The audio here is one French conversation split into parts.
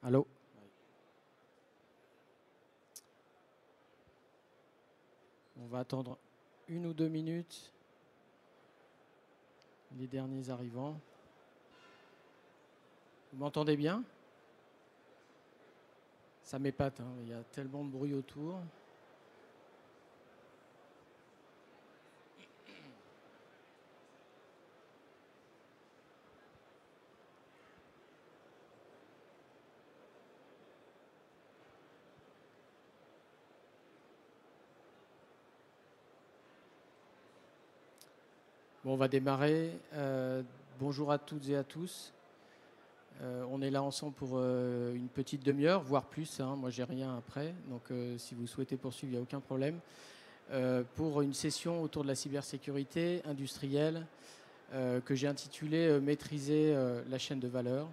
Allô? On va attendre 1 ou 2 minutes les derniers arrivants. Vous m'entendez bien? Ça m'épate, hein, il y a tellement de bruit autour. Bon, on va démarrer. Bonjour à toutes et à tous. On est là ensemble pour une petite demi-heure, voire plus, hein. Moi, j'ai rien après. Donc, si vous souhaitez poursuivre, il n'y a aucun problème. Pour une session autour de la cybersécurité industrielle que j'ai intitulée Maîtriser la chaîne de valeur.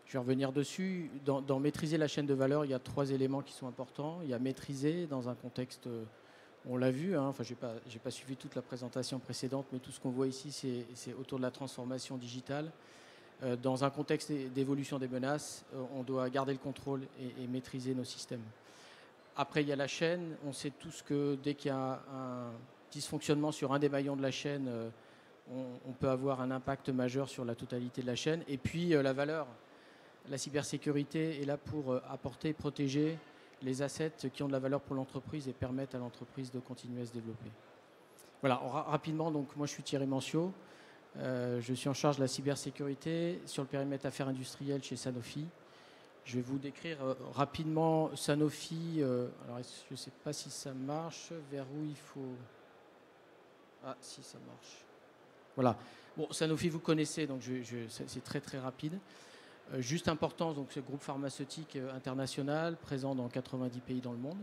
Je vais revenir dessus. Dans maîtriser la chaîne de valeur, il y a 3 éléments qui sont importants. Il y a maîtriser dans un contexte, on l'a vu, hein, enfin, j'ai pas suivi toute la présentation précédente, mais tout ce qu'on voit ici, c'est autour de la transformation digitale. Dans un contexte d'évolution des menaces, on doit garder le contrôle et maîtriser nos systèmes. Après, il y a la chaîne. On sait tous que dès qu'il y a un dysfonctionnement sur un des maillons de la chaîne, on peut avoir un impact majeur sur la totalité de la chaîne. Et puis, la valeur. La cybersécurité est là pour apporter et protéger les assets qui ont de la valeur pour l'entreprise et permettent à l'entreprise de continuer à se développer. Voilà, rapidement, donc moi je suis Thierry Manciot. Je suis en charge de la cybersécurité sur le périmètre affaires industrielles chez Sanofi. Je vais vous décrire rapidement Sanofi. Alors je ne sais pas si ça marche, vers où il faut... Ah, si ça marche. Voilà. Bon, Sanofi, vous connaissez, donc c'est très très rapide. Juste importance, donc ce groupe pharmaceutique international présent dans 90 pays dans le monde.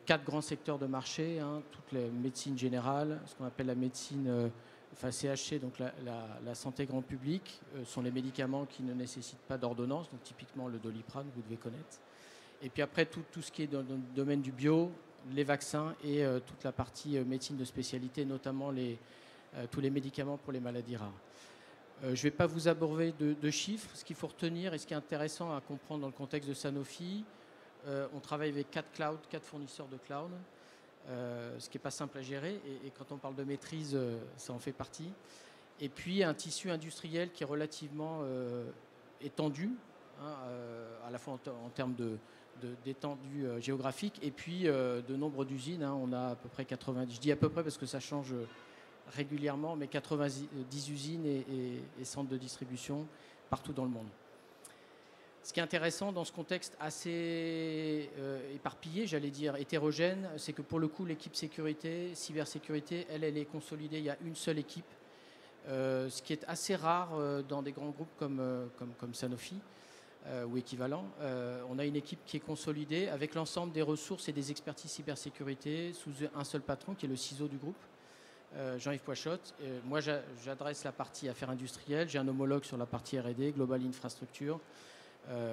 4 grands secteurs de marché, hein, toute la médecine générale, ce qu'on appelle la médecine, CHC, donc la santé grand public, sont les médicaments qui ne nécessitent pas d'ordonnance, donc typiquement le Doliprane, vous devez connaître. Et puis après, tout ce qui est dans le domaine du bio, les vaccins et toute la partie médecine de spécialité, notamment tous les médicaments pour les maladies rares. Je ne vais pas vous abreuver de chiffres. Ce qu'il faut retenir et ce qui est intéressant à comprendre dans le contexte de Sanofi, on travaille avec 4 clouds, 4 fournisseurs de cloud, ce qui n'est pas simple à gérer. Et quand on parle de maîtrise, ça en fait partie. Et puis un tissu industriel qui est relativement étendu, hein, à la fois en termes d'étendue géographique et puis de nombre d'usines. Hein. On a à peu près 90, je dis à peu près parce que ça change régulièrement, mais 90 usines et centres de distribution partout dans le monde. Ce qui est intéressant dans ce contexte assez éparpillé, j'allais dire hétérogène, c'est que pour le coup, l'équipe sécurité, cybersécurité, elle est consolidée. Il y a une seule équipe, ce qui est assez rare dans des grands groupes comme Sanofi ou équivalent. On a une équipe qui est consolidée avec l'ensemble des ressources et des expertises cybersécurité sous un seul patron qui est le CISO du groupe. Jean-Yves Poichotte. Moi, j'adresse la partie affaires industrielles. J'ai un homologue sur la partie R&D, Global Infrastructure.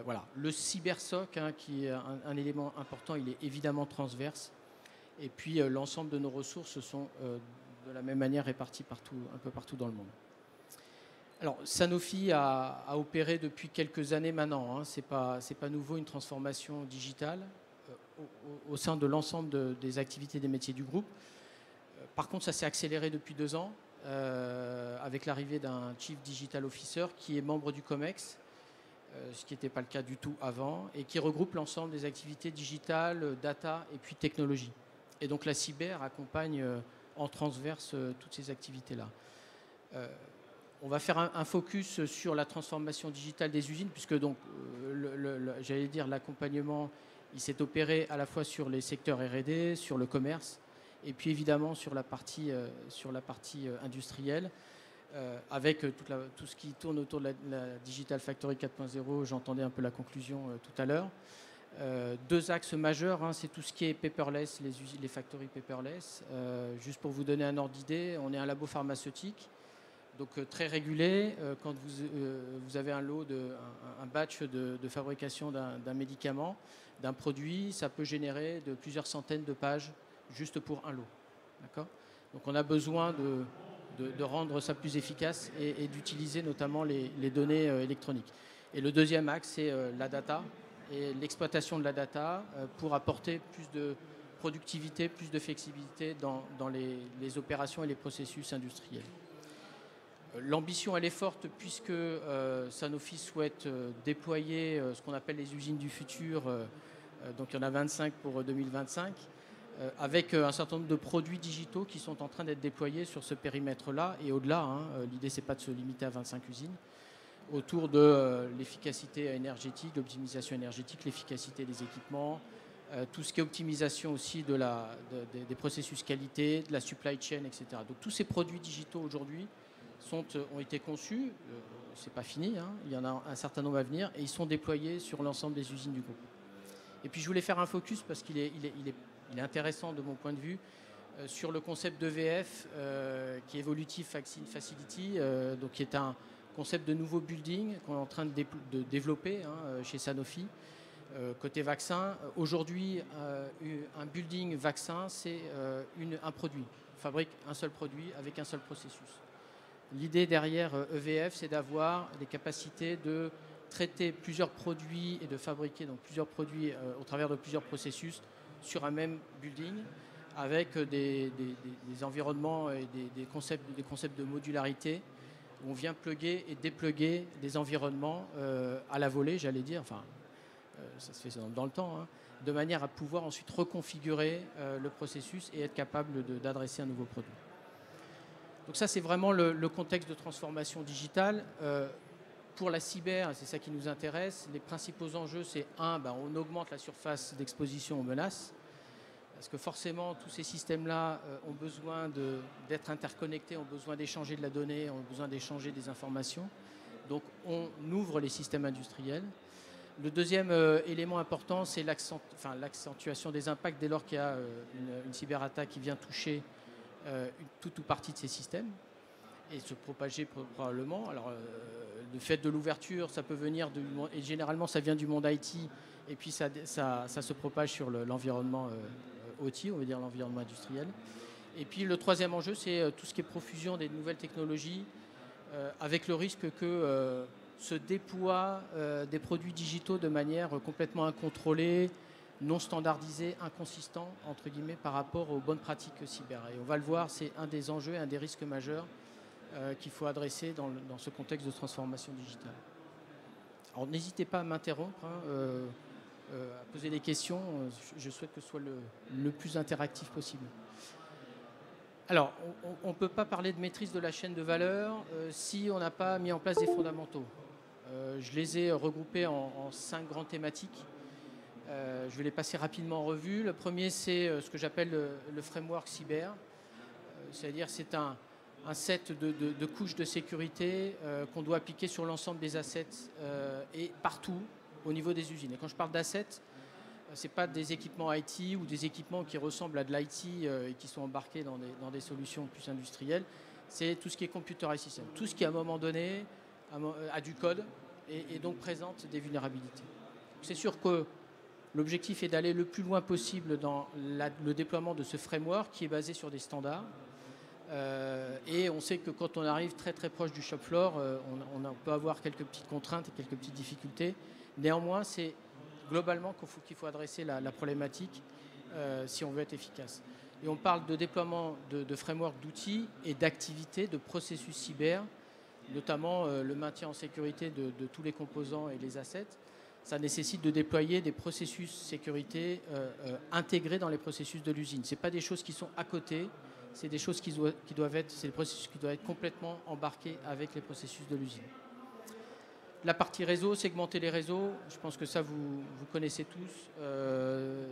Voilà. Le cybersoc, hein, qui est un élément important, il est évidemment transverse. Et puis, l'ensemble de nos ressources sont de la même manière réparties un peu partout dans le monde. Alors, Sanofi a opéré depuis quelques années maintenant. Hein, c'est pas nouveau, une transformation digitale au sein de l'ensemble des activités des métiers du groupe. Par contre, ça s'est accéléré depuis 2 ans avec l'arrivée d'un Chief Digital Officer qui est membre du COMEX, ce qui n'était pas le cas du tout avant, et qui regroupe l'ensemble des activités digitales, data et puis technologie. Et donc la cyber accompagne en transverse toutes ces activités-là. On va faire un focus sur la transformation digitale des usines, puisque donc, j'allais dire, l'accompagnement, il s'est opéré à la fois sur les secteurs R&D, sur le commerce, et puis évidemment sur la partie industrielle, avec tout ce qui tourne autour de la Digital Factory 4.0. J'entendais un peu la conclusion tout à l'heure. 2 axes majeurs, hein, c'est tout ce qui est paperless, les factories paperless. Juste pour vous donner un ordre d'idée, on est un labo pharmaceutique, donc très régulé. Quand vous avez un lot, un batch de fabrication d'un médicament, d'un produit, ça peut générer de plusieurs centaines de pages juste pour un lot. D'accord ? Donc on a besoin de rendre ça plus efficace et d'utiliser notamment les données électroniques. Et le deuxième axe, c'est la data et l'exploitation de la data pour apporter plus de productivité, plus de flexibilité dans les opérations et les processus industriels. L'ambition, elle est forte puisque Sanofi souhaite déployer ce qu'on appelle les usines du futur. Donc il y en a 25 pour 2025, avec un certain nombre de produits digitaux qui sont en train d'être déployés sur ce périmètre-là et au-delà. L'idée, ce n'est pas de se limiter à 25 usines, autour de l'efficacité énergétique, l'optimisation énergétique, l'efficacité des équipements, tout ce qui est optimisation aussi des processus qualité, de la supply chain, etc. Donc tous ces produits digitaux aujourd'hui ont été conçus, c'est pas fini, il y en a un certain nombre à venir, et ils sont déployés sur l'ensemble des usines du groupe. Et puis je voulais faire un focus parce qu'il est intéressant de mon point de vue sur le concept d'EVF qui est Evolutive Vaccine Facility, donc qui est un concept de nouveau building qu'on est en train de développer chez Sanofi. Côté vaccin, aujourd'hui, un building vaccin, c'est un produit. On fabrique un seul produit avec un seul processus. L'idée derrière EVF, c'est d'avoir des capacités de traiter plusieurs produits et de fabriquer donc plusieurs produits au travers de plusieurs processus sur un même building avec des environnements et des concepts de modularité où on vient plugger et dépluguer des environnements à la volée, j'allais dire, enfin ça se fait dans le temps, de manière à pouvoir ensuite reconfigurer le processus et être capable d'adresser un nouveau produit. Donc ça, c'est vraiment le contexte de transformation digitale. Pour la cyber, c'est ça qui nous intéresse. Les principaux enjeux, c'est on augmente la surface d'exposition aux menaces. Parce que forcément, tous ces systèmes-là ont besoin d'être interconnectés, ont besoin d'échanger de la donnée, ont besoin d'échanger des informations. Donc on ouvre les systèmes industriels. Le deuxième élément important, c'est l'accentuation des impacts dès lors qu'il y a une cyberattaque qui vient toucher toute ou partie de ces systèmes et se propager probablement. Alors, le fait de l'ouverture, ça peut venir et généralement ça vient du monde IT et puis ça se propage sur l'environnement OT, on veut dire l'environnement industriel. Et puis le troisième enjeu, c'est tout ce qui est profusion des nouvelles technologies avec le risque que se déploient des produits digitaux de manière complètement incontrôlée, non standardisé, inconsistant, entre guillemets, par rapport aux bonnes pratiques cyber. Et on va le voir, c'est un des enjeux, un des risques majeurs qu'il faut adresser dans ce contexte de transformation digitale. Alors n'hésitez pas à m'interrompre, à poser des questions. Je souhaite que ce soit le plus interactif possible. Alors, on ne peut pas parler de maîtrise de la chaîne de valeur si on n'a pas mis en place des fondamentaux. Je les ai regroupés en 5 grandes thématiques. Je vais les passer rapidement en revue. Le premier, c'est ce que j'appelle le framework cyber. C'est-à-dire c'est un set de couches de sécurité qu'on doit appliquer sur l'ensemble des assets et partout au niveau des usines. Et quand je parle d'assets, ce n'est pas des équipements IT ou des équipements qui ressemblent à de l'IT et qui sont embarqués dans des solutions plus industrielles. C'est tout ce qui est computer system, tout ce qui à un moment donné a du code et donc présente des vulnérabilités. C'est sûr que l'objectif est d'aller le plus loin possible dans le déploiement de ce framework qui est basé sur des standards. Et on sait que quand on arrive très très proche du shop floor, on peut avoir quelques petites contraintes et quelques petites difficultés. Néanmoins, c'est globalement qu'il faut adresser la problématique si on veut être efficace. Et on parle de déploiement de framework d'outils et d'activités, de processus cyber, notamment le maintien en sécurité de tous les composants et les assets. Ça nécessite de déployer des processus sécurité intégrés dans les processus de l'usine. Ce n'est pas des choses qui sont à côté, c'est des choses c'est des processus qui doivent être complètement embarqués avec les processus de l'usine. La partie réseau, segmenter les réseaux, je pense que ça vous connaissez tous.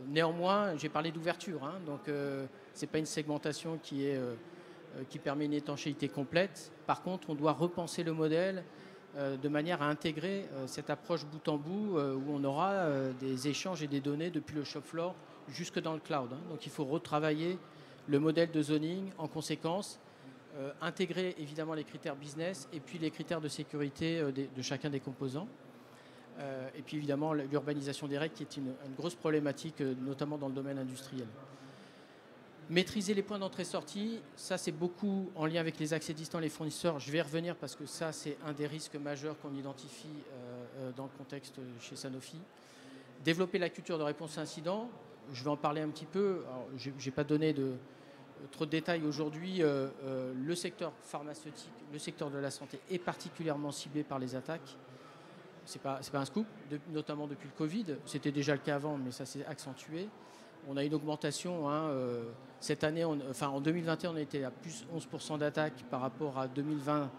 Néanmoins, j'ai parlé d'ouverture, donc ce n'est pas une segmentation qui permet une étanchéité complète. Par contre, on doit repenser le modèle de manière à intégrer cette approche bout en bout où on aura des échanges et des données depuis le shop floor jusque dans le cloud. Donc il faut retravailler le modèle de zoning en conséquence, intégrer évidemment les critères business et puis les critères de sécurité de chacun des composants. Et puis évidemment l'urbanisation des règles qui est une grosse problématique, notamment dans le domaine industriel. Maîtriser les points d'entrée-sortie, ça c'est beaucoup en lien avec les accès distants, les fournisseurs. Je vais y revenir parce que ça c'est un des risques majeurs qu'on identifie dans le contexte chez Sanofi. Développer la culture de réponse à incidents, je vais en parler un petit peu. Je n'ai pas donné trop de détails aujourd'hui. Le secteur pharmaceutique, le secteur de la santé est particulièrement ciblé par les attaques. C'est pas un scoop, notamment depuis le Covid. C'était déjà le cas avant, mais ça s'est accentué. On a une augmentation. Cette année, en 2021, on était à plus 11% d'attaques par rapport à 2020,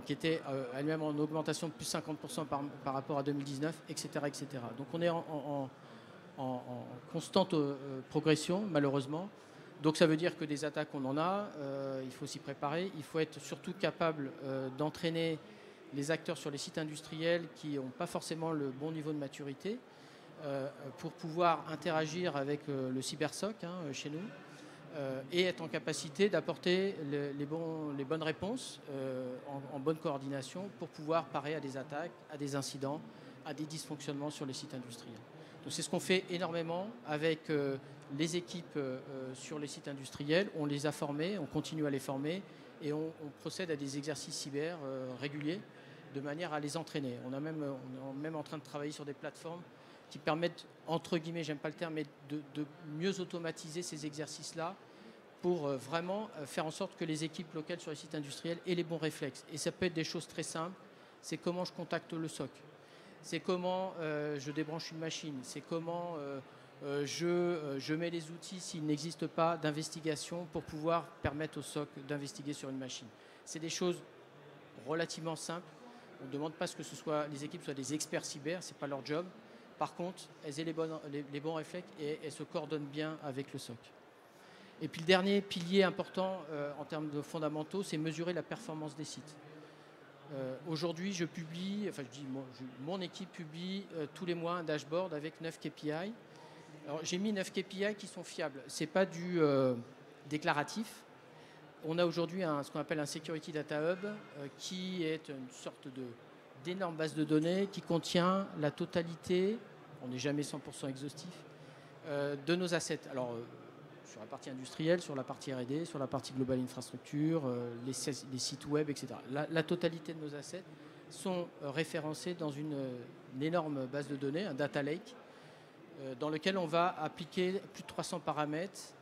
qui était elle-même en augmentation de plus 50% par rapport à 2019, etc., etc. Donc on est en constante progression, malheureusement. Donc ça veut dire que des attaques, on en a. Il faut s'y préparer. Il faut être surtout capable d'entraîner les acteurs sur les sites industriels qui n'ont pas forcément le bon niveau de maturité pour pouvoir interagir avec le cybersoc chez nous et être en capacité d'apporter les bonnes réponses en bonne coordination pour pouvoir parer à des attaques, à des incidents, à des dysfonctionnements sur les sites industriels. Donc c'est ce qu'on fait énormément avec les équipes sur les sites industriels. On les a formés, on continue à les former et on procède à des exercices cyber réguliers de manière à les entraîner. On est même en train de travailler sur des plateformes qui permettent, entre guillemets, j'aime pas le terme, mais de mieux automatiser ces exercices-là pour vraiment faire en sorte que les équipes locales sur les sites industriels aient les bons réflexes. Et ça peut être des choses très simples. C'est comment je contacte le SOC. C'est comment je débranche une machine. C'est comment je mets les outils, s'il n'existe pas, d'investigation pour pouvoir permettre au SOC d'investiguer sur une machine. C'est des choses relativement simples. On ne demande pas que les équipes soient des experts cyber, ce n'est pas leur job. Par contre, elles aient les bons réflexes et elles se coordonnent bien avec le SOC. Et puis le dernier pilier important en termes de fondamentaux, c'est mesurer la performance des sites. Aujourd'hui, mon équipe publie tous les mois un dashboard avec 9 KPI. Alors, j'ai mis 9 KPI qui sont fiables. Ce n'est pas du déclaratif. On a aujourd'hui ce qu'on appelle un Security Data Hub qui est une sorte d'énorme base de données qui contient la totalité, on n'est jamais 100% exhaustif, de nos assets. Alors, sur la partie industrielle, sur la partie R&D, sur la partie globale infrastructure, les sites web, etc. La totalité de nos assets sont référencés dans une énorme base de données, un data lake, dans lequel on va appliquer plus de 300 paramètres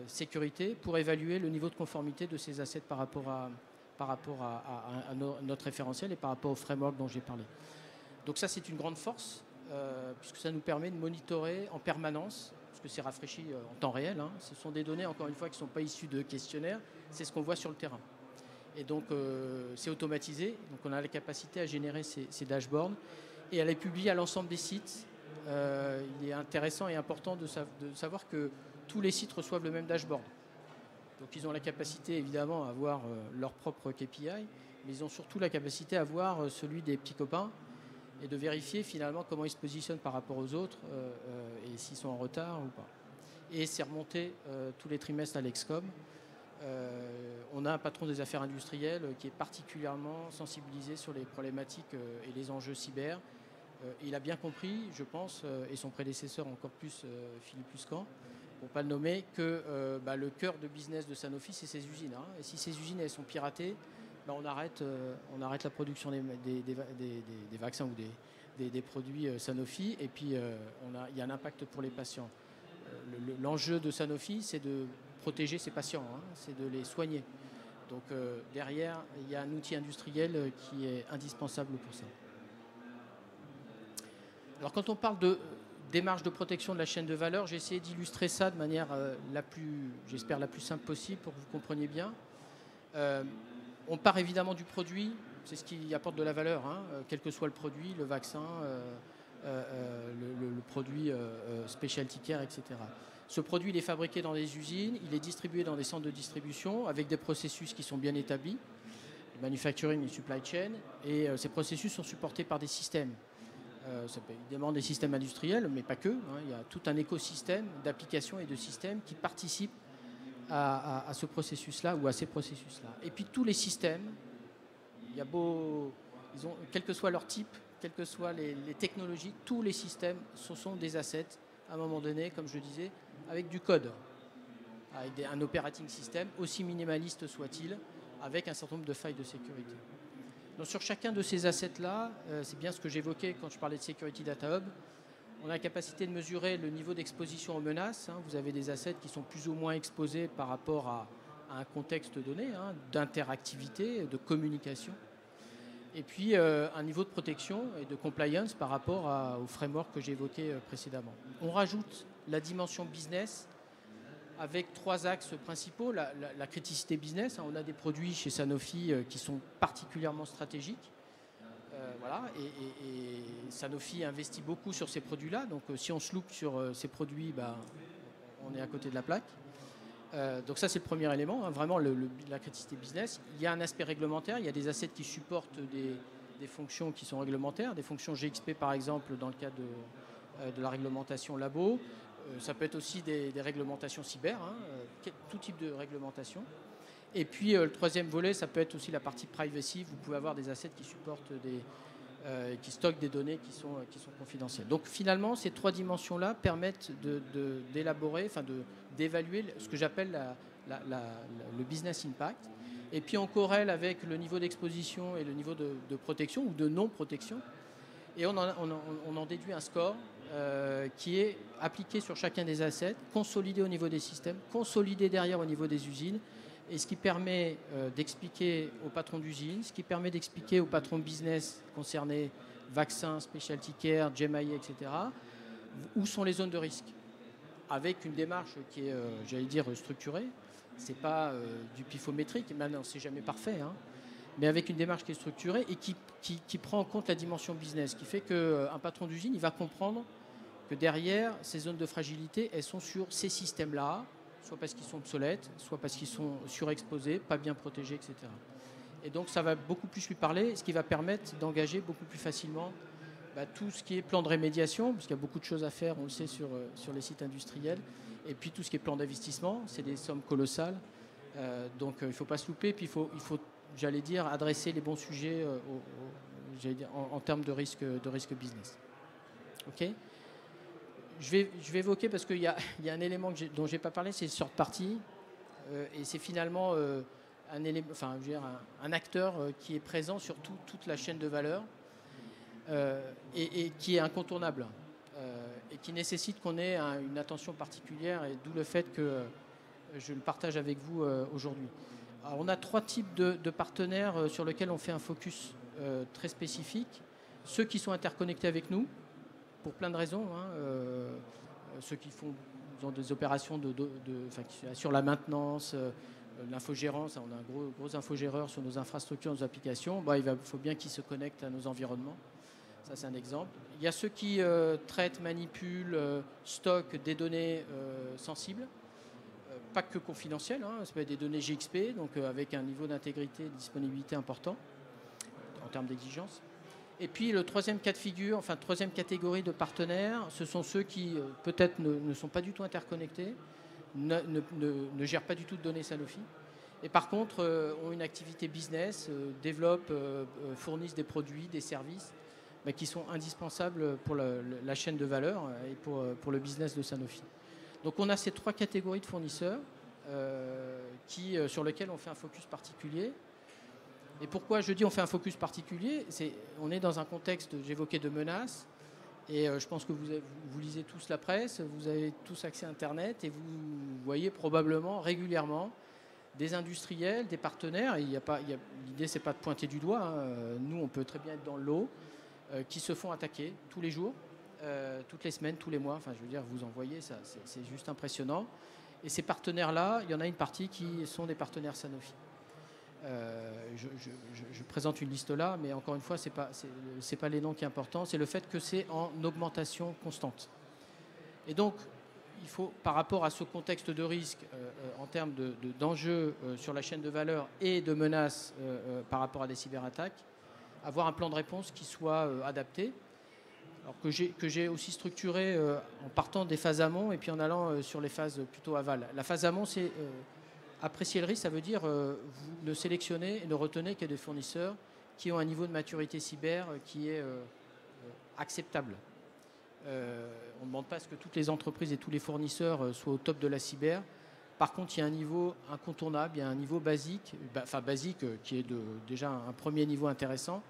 sécurité pour évaluer le niveau de conformité de ces assets par rapport à notre référentiel et par rapport au framework dont j'ai parlé. Donc ça, c'est une grande force puisque ça nous permet de monitorer en permanence, parce que c'est rafraîchi en temps réel. Ce sont des données, encore une fois, qui ne sont pas issues de questionnaires. C'est ce qu'on voit sur le terrain. Et donc, c'est automatisé. Donc, on a la capacité à générer ces dashboards et à les publier à l'ensemble des sites. Il est intéressant et important de savoir que tous les sites reçoivent le même dashboard. Donc ils ont la capacité évidemment à avoir leur propre KPI, mais ils ont surtout la capacité à voir celui des petits copains et de vérifier finalement comment ils se positionnent par rapport aux autres et s'ils sont en retard ou pas. Et c'est remonté tous les trimestres à l'Excom. On a un patron des affaires industrielles qui est particulièrement sensibilisé sur les problématiques et les enjeux cyber. Il a bien compris, je pense, et son prédécesseur encore plus, Philippe Luscan, pour ne pas le nommer, que le cœur de business de Sanofi, c'est ses usines. Et si ces usines elles sont piratées, on arrête la production des vaccins ou des produits Sanofi, et puis il y a un impact pour les patients. L'enjeu de Sanofi, c'est de protéger ses patients, c'est de les soigner. Donc derrière, il y a un outil industriel qui est indispensable pour ça. Alors quand on parle de démarche de protection de la chaîne de valeur, j'ai essayé d'illustrer ça de manière j'espère la plus simple possible pour que vous compreniez bien. On part évidemment du produit, c'est ce qui apporte de la valeur, quel que soit le produit, le vaccin, le produit specialty care, etc. Ce produit, il est fabriqué dans des usines, il est distribué dans des centres de distribution avec des processus qui sont bien établis, manufacturing et supply chain, et ces processus sont supportés par des systèmes. Ça peut évidemment des systèmes industriels, mais pas que. Il y a tout un écosystème d'applications et de systèmes qui participent à ce processus-là ou à ces processus-là. Et puis tous les systèmes, quel que soit leur type, quelles que soient les technologies, tous les systèmes, ce sont des assets, à un moment donné, comme je le disais, avec du code, avec un operating system, aussi minimaliste soit-il, avec un certain nombre de failles de sécurité. Donc, sur chacun de ces assets-là, c'est bien ce que j'évoquais quand je parlais de Security Data Hub, on a la capacité de mesurer le niveau d'exposition aux menaces. Vous avez des assets qui sont plus ou moins exposés par rapport à un contexte donné, d'interactivité, de communication. Et puis un niveau de protection et de compliance par rapport au framework que j'ai évoqué précédemment. On rajoute la dimension business avec 3 axes principaux. La criticité business, on a des produits chez Sanofi qui sont particulièrement stratégiques. Voilà, et Sanofi investit beaucoup sur ces produits-là. Donc si on se loupe sur ces produits, on est à côté de la plaque. Donc ça, c'est le premier élément, vraiment la criticité business. Il y a un aspect réglementaire, il y a des assets qui supportent des fonctions qui sont réglementaires, des fonctions GXP par exemple dans le cadre de la réglementation labo. Ça peut être aussi des réglementations cyber, tout type de réglementation. Et puis le troisième volet, ça peut être aussi la partie privacy. Vous pouvez avoir des assets qui supportent qui stockent des données qui sont confidentielles. Donc finalement, ces 3 dimensions-là permettent d'élaborer, d'évaluer ce que j'appelle le business impact. Et puis on corrèle avec le niveau d'exposition et le niveau de protection ou de non-protection. Et on en déduit un score qui est appliqué sur chacun des assets, consolidé au niveau des systèmes, consolidé derrière au niveau des usines, et ce qui permet d'expliquer au patron d'usine, ce qui permet d'expliquer au patron de business concerné, vaccins, specialty care, GMI, etc., où sont les zones de risque, avec une démarche qui est, j'allais dire, structurée. Ce n'est pas du pifométrique, maintenant c'est jamais parfait, mais avec une démarche qui est structurée et qui prend en compte la dimension business, qui fait qu'un patron d'usine, il va comprendre que derrière, ces zones de fragilité, elles sont sur ces systèmes-là, soit parce qu'ils sont obsolètes, soit parce qu'ils sont surexposés, pas bien protégés, etc. Et donc ça va beaucoup plus lui parler, ce qui va permettre d'engager beaucoup plus facilement tout ce qui est plan de rémédiation, parce qu'il y a beaucoup de choses à faire, on le sait, sur les sites industriels, et puis tout ce qui est plan d'investissement, c'est des sommes colossales. Donc il ne faut pas se louper, puis il faut, j'allais dire, adresser les bons sujets en termes de risque business. Ok. Je vais évoquer, parce qu'il y a un élément dont je n'ai pas parlé, c'est sur partie, et c'est finalement un acteur qui est présent sur toute la chaîne de valeur et qui est incontournable et qui nécessite qu'on ait une attention particulière, et d'où le fait que je le partage avec vous aujourd'hui. Alors, on a 3 types de partenaires sur lesquels on fait un focus très spécifique. Ceux qui sont interconnectés avec nous, pour plein de raisons. Ceux qui ont des opérations qui assurent la maintenance, l'infogérance. On a un gros infogéreur sur nos infrastructures, nos applications. Il faut bien qu'ils se connectent à nos environnements. Ça, c'est un exemple. Il y a ceux qui traitent, manipulent, stockent des données sensibles, pas que confidentielles. Ça peut être des données GXP, donc avec un niveau d'intégrité et de disponibilité important en termes d'exigence. Et puis le troisième cas de figure, troisième catégorie de partenaires, ce sont ceux qui peut-être ne sont pas du tout interconnectés, ne gèrent pas du tout de données Sanofi, et par contre ont une activité business, développent, fournissent des produits, des services qui sont indispensables pour la chaîne de valeur et pour le business de Sanofi. Donc on a ces 3 catégories de fournisseurs sur lesquels on fait un focus particulier. Et pourquoi je dis on fait un focus particulier, on est dans un contexte, j'évoquais, de menaces, et je pense que vous lisez tous la presse, vous avez tous accès à Internet, et vous voyez probablement régulièrement des industriels, des partenaires, et l'idée c'est pas de pointer du doigt, nous on peut très bien être dans le lot, qui se font attaquer tous les jours, toutes les semaines, tous les mois, je veux dire, vous en voyez, c'est juste impressionnant. Et ces partenaires-là, il y en a une partie qui sont des partenaires Sanofi. Je présente une liste là, mais encore une fois, c'est pas les noms qui sont importants, c'est le fait que c'est en augmentation constante. Et donc, il faut, par rapport à ce contexte de risque, en termes d'enjeux sur la chaîne de valeur et de menaces par rapport à des cyberattaques, avoir un plan de réponse qui soit adapté, alors que j'ai aussi structuré en partant des phases amont et puis en allant sur les phases plutôt aval. La phase amont, c'est apprécier le risque, ça veut dire vous ne sélectionnez et ne retenez que des fournisseurs qui ont un niveau de maturité cyber qui est acceptable. On ne demande pas à ce que toutes les entreprises et tous les fournisseurs soient au top de la cyber. Par contre, il y a un niveau incontournable, il y a un niveau basique, basique qui est déjà un premier niveau intéressant,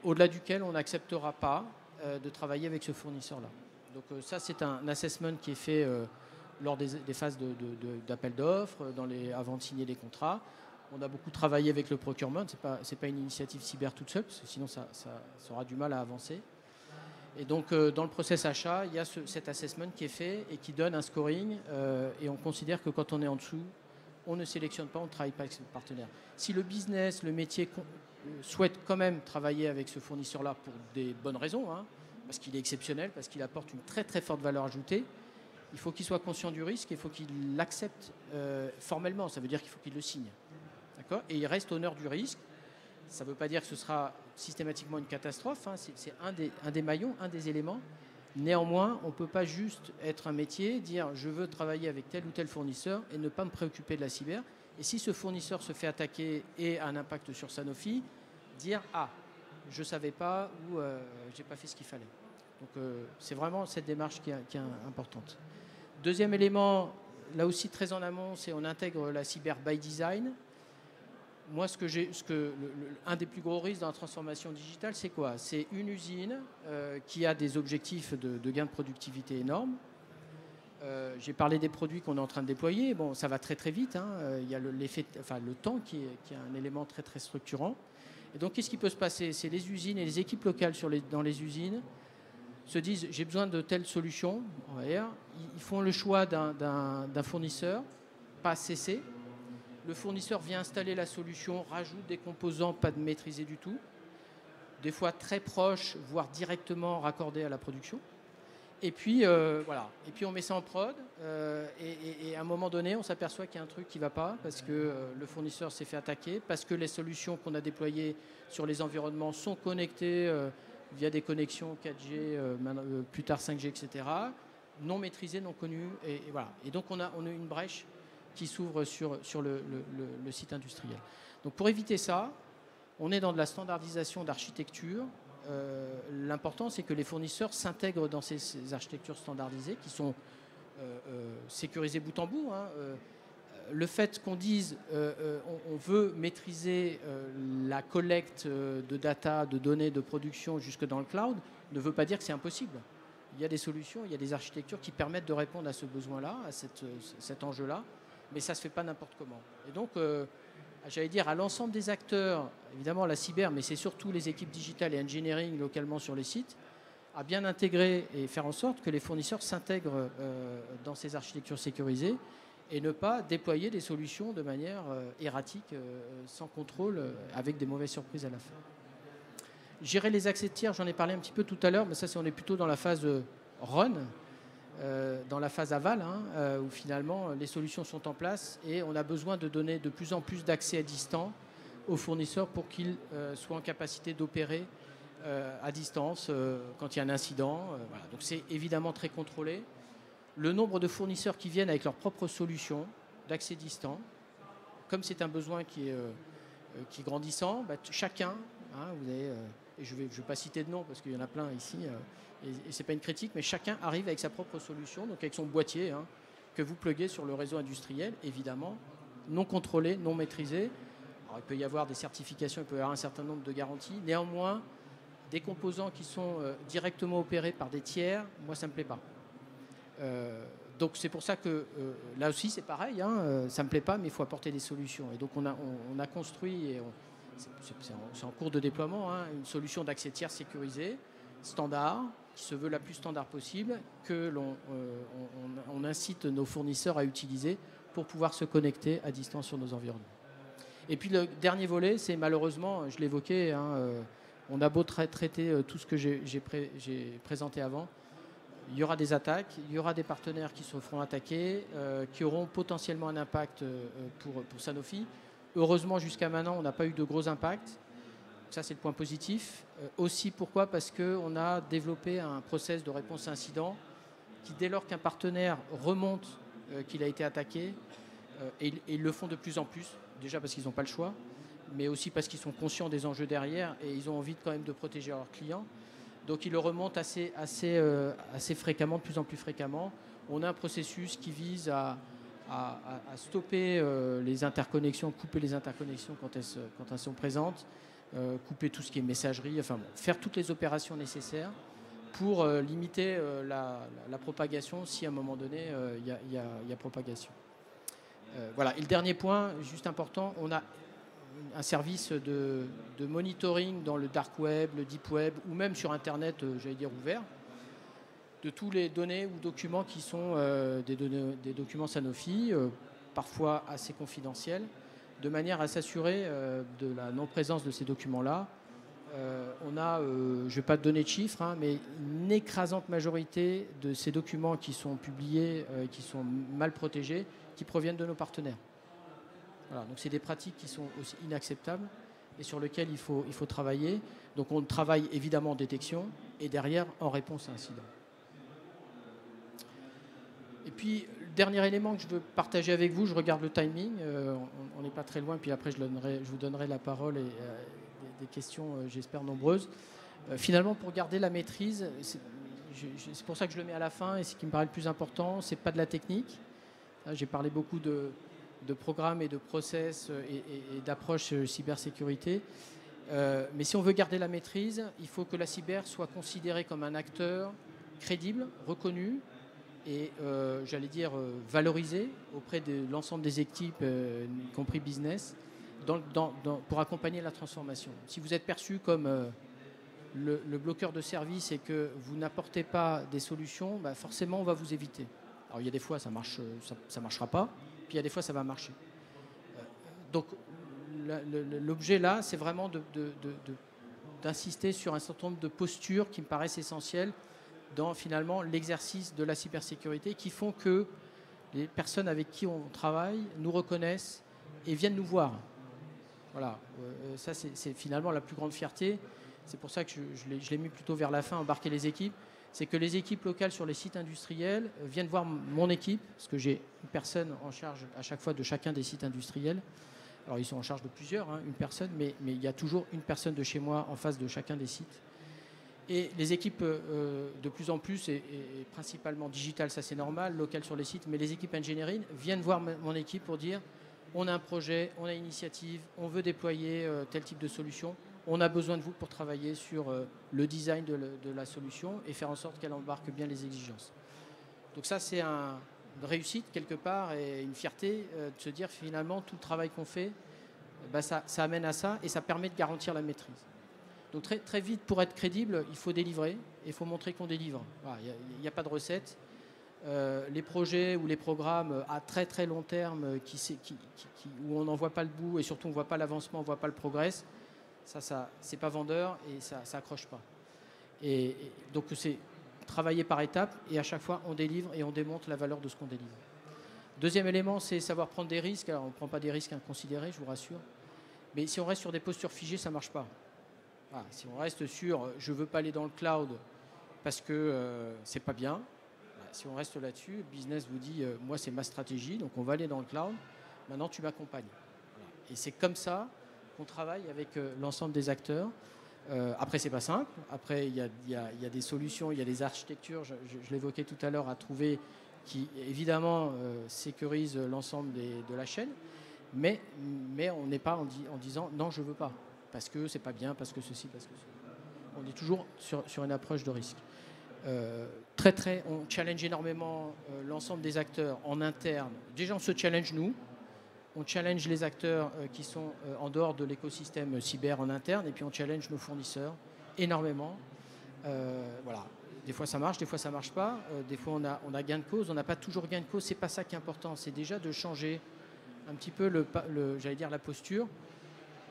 au-delà duquel on n'acceptera pas de travailler avec ce fournisseur-là. Donc ça, c'est un assessment qui est fait lors des phases d'appel d'offres, avant de signer les contrats. On a beaucoup travaillé avec le procurement, c'est pas une initiative cyber toute seule, parce que sinon ça aura du mal à avancer. Et donc, dans le process achat, il y a cet assessment qui est fait et qui donne un scoring. Et on considère que quand on est en dessous, on ne sélectionne pas, on ne travaille pas avec ce partenaire. Si le business, le métier souhaite quand même travailler avec ce fournisseur-là pour des bonnes raisons, hein, parce qu'il est exceptionnel, parce qu'il apporte une très très forte valeur ajoutée, il faut qu'il soit conscient du risque, il faut qu'il l'accepte formellement. Ça veut dire qu'il faut qu'il le signe. D'accord ? Et il reste honneur du risque. Ça ne veut pas dire que ce sera systématiquement une catastrophe, hein. C'est un des maillons, un des éléments. Néanmoins, on ne peut pas juste être un métier, dire je veux travailler avec tel ou tel fournisseur et ne pas me préoccuper de la cyber. Et si ce fournisseur se fait attaquer et a un impact sur Sanofi, dire je ne savais pas ou je n'ai pas fait ce qu'il fallait. Donc c'est vraiment cette démarche qui est importante. Deuxième élément, là aussi très en amont, c'est on intègre la cyber by design. Moi, un des plus gros risques dans la transformation digitale, c'est quoi ? C'est une usine qui a des objectifs de gain de productivité énormes. J'ai parlé des produits qu'on est en train de déployer. Bon, ça va très très vite. Hein. Il y a le temps qui est un élément très très structurant. Et donc, qu'est-ce qui peut se passer ? C'est les usines et les équipes locales dans les usines se disent j'ai besoin de telle solution. Ils font le choix d'un fournisseur, pas CC. Le fournisseur vient installer la solution, rajoute des composants pas maîtrisés du tout, des fois très proches, voire directement raccordés à la production. Et puis, voilà. Et puis on met ça en prod et à un moment donné, on s'aperçoit qu'il y a un truc qui ne va pas parce que le fournisseur s'est fait attaquer, parce que les solutions qu'on a déployées sur les environnements sont connectées via des connexions 4G, plus tard 5G, etc., non maîtrisées, non connues. Et voilà. Et donc on a une brèche qui s'ouvre sur le site industriel. Donc pour éviter ça, on est dans de la standardisation d'architecture. L'important, c'est que les fournisseurs s'intègrent dans ces architectures standardisées qui sont sécurisées bout en bout. Hein. Le fait qu'on dise on veut maîtriser la collecte de data, de données, de production jusque dans le cloud, ne veut pas dire que c'est impossible. Il y a des solutions, il y a des architectures qui permettent de répondre à ce besoin-là, à cet enjeu-là, mais ça ne se fait pas n'importe comment. Et donc, j'allais dire à l'ensemble des acteurs, évidemment la cyber, mais c'est surtout les équipes digitales et engineering localement sur les sites, à bien intégrer et faire en sorte que les fournisseurs s'intègrent dans ces architectures sécurisées et ne pas déployer des solutions de manière erratique, sans contrôle, avec des mauvaises surprises à la fin. Gérer les accès tiers, j'en ai parlé un petit peu tout à l'heure, mais ça, on est plutôt dans la phase run, dans la phase aval, hein, où finalement les solutions sont en place et on a besoin de donner de plus en plus d'accès à distance aux fournisseurs pour qu'ils soient en capacité d'opérer à distance quand il y a un incident. Voilà. Donc c'est évidemment très contrôlé. Le nombre de fournisseurs qui viennent avec leurs propres solutions d'accès distant, comme c'est un besoin qui est grandissant, chacun, hein, vous avez, et je vais pas citer de nom parce qu'il y en a plein ici, et ce n'est pas une critique, mais chacun arrive avec sa propre solution, donc avec son boîtier, hein, que vous pluguez sur le réseau industriel, évidemment, non contrôlé, non maîtrisé. Alors, il peut y avoir des certifications, il peut y avoir un certain nombre de garanties. Néanmoins, des composants qui sont directement opérés par des tiers, moi, ça ne me plaît pas. Donc c'est pour ça que là aussi c'est pareil, hein, ça ne me plaît pas, mais il faut apporter des solutions. Et donc on a construit, et c'est en cours de déploiement, hein, une solution d'accès tiers sécurisé, standard, qui se veut la plus standard possible, que on incite nos fournisseurs à utiliser pour pouvoir se connecter à distance sur nos environnements. Et puis le dernier volet, c'est malheureusement, je l'évoquais, hein, on a beau traiter tout ce que j'ai présenté avant, il y aura des attaques, il y aura des partenaires qui se feront attaquer, qui auront potentiellement un impact pour Sanofi. Heureusement, jusqu'à maintenant, on n'a pas eu de gros impacts. Ça, c'est le point positif. Aussi, pourquoi ? Parce qu'on a développé un process de réponse à incident qui, dès lors qu'un partenaire remonte qu'il a été attaqué, et ils le font de plus en plus, déjà parce qu'ils n'ont pas le choix, mais aussi parce qu'ils sont conscients des enjeux derrière et ils ont envie quand même de protéger leurs clients. Donc, ils le remontent assez fréquemment, de plus en plus fréquemment. On a un processus qui vise à à stopper les interconnexions, couper les interconnexions quand elles sont présentes, couper tout ce qui est messagerie, enfin bon, faire toutes les opérations nécessaires pour limiter la propagation si à un moment donné il y a propagation. Voilà. Et le dernier point, juste important, on a un service de monitoring dans le dark web, le deep web ou même sur Internet, j'allais dire ouvert, de tous les données ou documents qui sont des documents Sanofi, parfois assez confidentiels, de manière à s'assurer de la non-présence de ces documents-là. On a, je ne vais pas te donner de chiffres, hein, mais une écrasante majorité de ces documents qui sont publiés, qui sont mal protégés, qui proviennent de nos partenaires. Voilà, donc c'est des pratiques qui sont aussi inacceptables et sur lesquelles il faut travailler. Donc on travaille évidemment en détection et derrière en réponse à incident. Et puis, le dernier élément que je veux partager avec vous, je regarde le timing, on n'est pas très loin, puis après je vous donnerai la parole et des questions, j'espère, nombreuses. Finalement, pour garder la maîtrise, c'est pour ça que je le mets à la fin, et ce qui me paraît le plus important, c'est pas de la technique. J'ai parlé beaucoup de programmes et de process et d'approches cybersécurité. Mais si on veut garder la maîtrise, il faut que la cyber soit considérée comme un acteur crédible, reconnu, et j'allais dire valorisé auprès de l'ensemble des équipes, y compris business, pour accompagner la transformation. Si vous êtes perçu comme le bloqueur de service et que vous n'apportez pas des solutions, bah forcément on va vous éviter. Alors il y a des fois ça marchera pas, puis il y a des fois ça va marcher. Donc l'objet là, c'est vraiment d'insister sur un certain nombre de postures qui me paraissent essentielles dans finalement l'exercice de la cybersécurité, qui font que les personnes avec qui on travaille nous reconnaissent et viennent nous voir. Voilà, ça c'est finalement la plus grande fierté. C'est pour ça que je l'ai mis plutôt vers la fin, embarquer les équipes. C'est que les équipes locales sur les sites industriels viennent voir mon équipe, parce que j'ai une personne en charge à chaque fois de chacun des sites industriels. Alors ils sont en charge de plusieurs, hein, une personne, mais il y a toujours une personne de chez moi en face de chacun des sites. Et les équipes de plus en plus, et principalement digitales, ça c'est normal, locales sur les sites, mais les équipes engineering viennent voir mon équipe pour dire on a un projet, on a une initiative, on veut déployer tel type de solution, on a besoin de vous pour travailler sur le design de la solution et faire en sorte qu'elle embarque bien les exigences. Donc ça c'est une réussite quelque part et une fierté de se dire finalement tout le travail qu'on fait, bah, ça amène à ça et ça permet de garantir la maîtrise. Donc très, très vite, pour être crédible, il faut délivrer et il faut montrer qu'on délivre. Voilà, il n'y a pas de recette. Les projets ou les programmes à très très long terme où on n'en voit pas le bout et surtout on ne voit pas l'avancement, on ne voit pas le progrès, ça c'est pas vendeur et ça n'accroche pas. Et donc c'est travailler par étapes et à chaque fois on délivre et on démontre la valeur de ce qu'on délivre. Deuxième élément, c'est savoir prendre des risques. Alors on ne prend pas des risques inconsidérés, je vous rassure. Mais si on reste sur des postures figées, ça ne marche pas. Voilà, si on reste sur je ne veux pas aller dans le cloud parce que c'est pas bien, si on reste là-dessus, le business vous dit moi c'est ma stratégie, donc on va aller dans le cloud, maintenant tu m'accompagnes. Voilà. Et c'est comme ça qu'on travaille avec l'ensemble des acteurs. Après c'est pas simple, après il y a des solutions, il y a des architectures, je l'évoquais tout à l'heure, à trouver qui évidemment sécurisent l'ensemble de la chaîne, mais on n'est pas en disant non je veux pas. Parce que c'est pas bien, parce que ceci, parce que cela. On est toujours sur une approche de risque. On challenge énormément l'ensemble des acteurs en interne. Déjà, on se challenge nous. On challenge les acteurs qui sont en dehors de l'écosystème cyber en interne. Et puis, on challenge nos fournisseurs énormément. Voilà. Des fois, ça marche, des fois, ça marche pas. Des fois, on a gain de cause. On n'a pas toujours gain de cause. C'est pas ça qui est important. C'est déjà de changer un petit peu j'allais dire, la posture.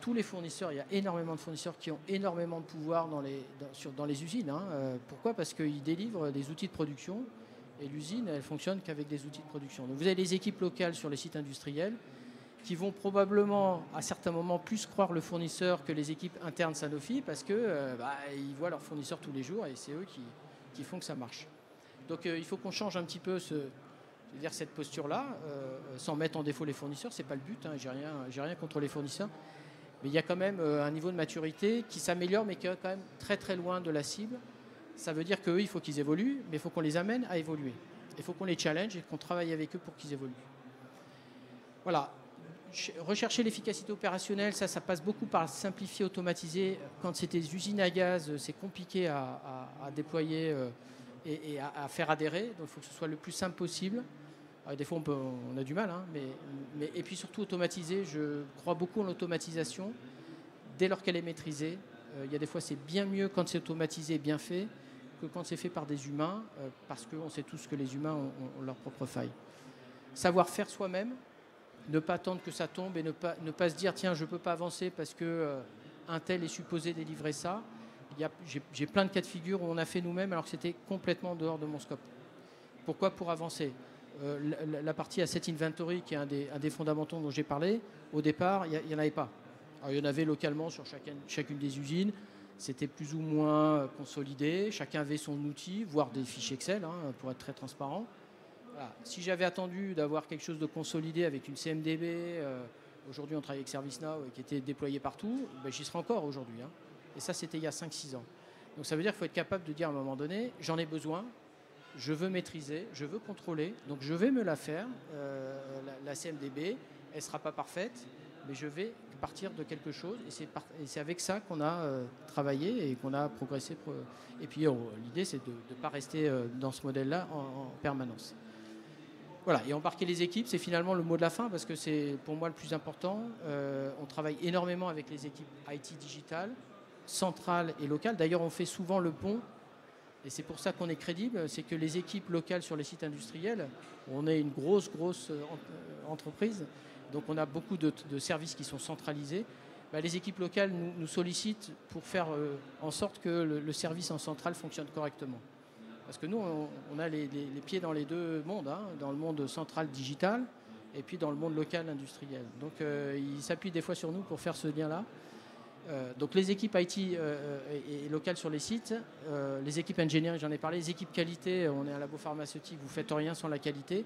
Tous les fournisseurs, il y a énormément de fournisseurs qui ont énormément de pouvoir dans les usines. Hein. Pourquoi ? Parce qu'ils délivrent des outils de production et l'usine, elle fonctionne qu'avec des outils de production. Donc vous avez les équipes locales sur les sites industriels qui vont probablement, à certains moments, plus croire le fournisseur que les équipes internes Sanofi parce qu'ils voient leurs fournisseurs tous les jours et c'est eux qui font que ça marche. Donc il faut qu'on change un petit peu cette posture-là, sans mettre en défaut les fournisseurs. C'est pas le but, hein. J'ai rien contre les fournisseurs. Mais il y a quand même un niveau de maturité qui s'améliore, mais qui est quand même très très loin de la cible. Ça veut dire qu'eux, il faut qu'ils évoluent, mais il faut qu'on les amène à évoluer. Il faut qu'on les challenge et qu'on travaille avec eux pour qu'ils évoluent. Voilà. Rechercher l'efficacité opérationnelle, ça passe beaucoup par simplifier, automatiser. Quand c'est des usines à gaz, c'est compliqué à déployer et à faire adhérer. Donc il faut que ce soit le plus simple possible. Alors, des fois, on a du mal, hein, et puis surtout automatiser. Je crois beaucoup en l'automatisation dès lors qu'elle est maîtrisée. Il y a des fois, c'est bien mieux quand c'est automatisé et bien fait que quand c'est fait par des humains, parce qu'on sait tous que les humains ont leurs propres failles. Savoir faire soi-même, ne pas attendre que ça tombe et ne pas se dire tiens, je ne peux pas avancer parce que un tel est supposé délivrer ça. J'ai plein de cas de figure où on a fait nous-mêmes alors que c'était complètement en dehors de mon scope. Pourquoi? Pour avancer. La partie asset inventory, qui est un des fondamentaux dont j'ai parlé, au départ, il n'y en avait pas. Alors, il y en avait localement sur chacune des usines. C'était plus ou moins consolidé. Chacun avait son outil, voire des fichiers Excel, hein, pour être très transparent. Voilà. Si j'avais attendu d'avoir quelque chose de consolidé avec une CMDB, aujourd'hui on travaille avec ServiceNow et qui était déployé partout, ben, j'y serais encore aujourd'hui. Hein. Et ça, c'était il y a 5-6 ans. Donc ça veut dire qu'il faut être capable de dire à un moment donné, j'en ai besoin, je veux maîtriser, je veux contrôler, donc je vais me la faire, la CMDB, elle ne sera pas parfaite, mais je vais partir de quelque chose, et c'est avec ça qu'on a travaillé et qu'on a progressé. Et puis l'idée, c'est de ne pas rester dans ce modèle-là en permanence. Voilà, et embarquer les équipes, c'est finalement le mot de la fin, parce que c'est pour moi le plus important. On travaille énormément avec les équipes IT digital, centrales et locales. D'ailleurs, on fait souvent le pont, et c'est pour ça qu'on est crédible, c'est que les équipes locales sur les sites industriels, on est une grosse entreprise, donc on a beaucoup de services qui sont centralisés. Bah, les équipes locales nous sollicitent pour faire en sorte que le service en centrale fonctionne correctement. Parce que nous, on a les pieds dans les deux mondes, hein, dans le monde central digital et puis dans le monde local industriel. Donc ils s'appuient des fois sur nous pour faire ce lien-là. Donc les équipes IT et locales sur les sites, les équipes engineering, j'en ai parlé, les équipes qualité, on est un labo pharmaceutique, vous ne faites rien sans la qualité.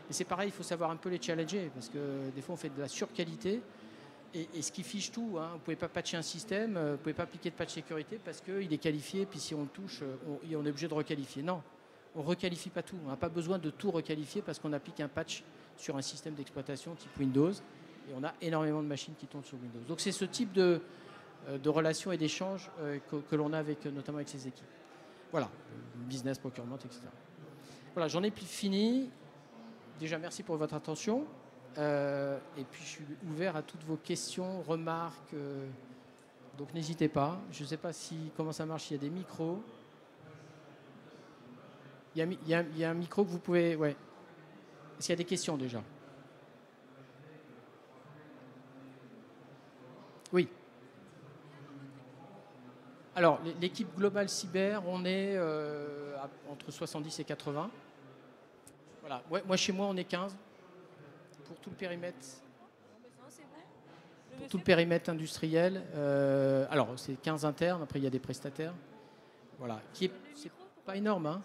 Et c'est pareil, il faut savoir un peu les challenger, parce que des fois on fait de la surqualité. Et ce qui fiche tout, hein, vous ne pouvez pas patcher un système, vous ne pouvez pas appliquer de patch sécurité parce qu'il est qualifié, puis si on le touche, on est obligé de requalifier. Non, on ne requalifie pas tout. On n'a pas besoin de tout requalifier parce qu'on applique un patch sur un système d'exploitation type Windows. Et on a énormément de machines qui tournent sur Windows. Donc c'est ce type de relations et d'échanges que l'on a notamment avec ces équipes. Voilà, business, procurement, etc. Voilà, j'en ai fini. Déjà, merci pour votre attention. Et puis je suis ouvert à toutes vos questions, remarques, donc n'hésitez pas. Je ne sais pas comment ça marche, il y a des micros. Il y a un micro que vous pouvez... Ouais. Est-ce qu'il y a des questions déjà? Oui. Alors, l'équipe Global Cyber, on est entre 70 et 80. Voilà. Ouais, moi, chez moi, on est 15. Pour tout le périmètre, industriel. Alors, c'est 15 internes, après il y a des prestataires. Voilà, c'est pas énorme. Hein.